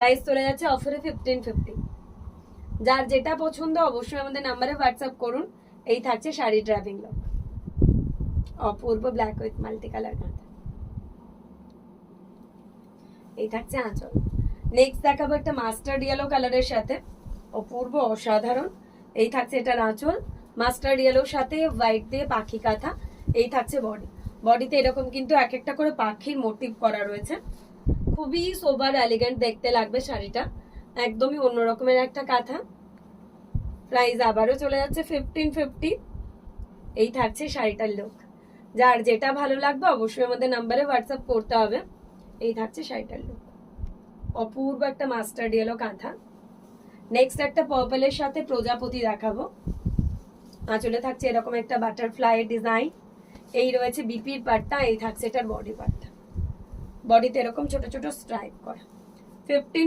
Price চলে যাচ্ছে অফারে 1550। যার যেটা পছন্দ অবশ্যই আমাদের নাম্বারে হোয়াটসঅ্যাপ করুন। এই থাকছে sari travelling look, Apurba black with multi colour কাঁথা। এই থাকছে আঁচল। নেক্সট দেখাবো একটা মাস্টার্ড ইয়েলো কালারের সাথে, অপূর্ব অসাধারণ। এই থাকছে এটার আঁচল, মাস্টার্ড ইয়েলোর সাথে হোয়াইট দিয়ে পাখি কাঁথা। এই থাকছে বডি, বডিতে এরকম কিন্তু এক একটা করে পাখির মোটিভ করা রয়েছে। খুবই সোবার এলিগেন্ট দেখতে লাগবে শাড়িটা, একদমই অন্য রকমের একটা কাঁথা। প্রাইস আবারও চলে যাচ্ছে 1550। এই থাকছে শাড়িটার লুক। যার যেটা ভালো লাগবে অবশ্যই আমাদের নাম্বারে হোয়াটসঅ্যাপ করতে হবে। এই থাকছে শাড়িটার লুক, অপূর্ব একটা মাস্টার্ড ইয়েলো কাঁথা। নেক্সট একটা পার্পলের সাথে প্রজাপতি দেখাবো। আঁচলে থাকছে এরকম একটা বাটারফ্লাই ডিজাইন। এই রয়েছে বিপির পার্টটা, এই থাকছে এটার বডি পার্টটা। বডিতে এরকম ছোট ছোট স্ট্রাইপ করা। 15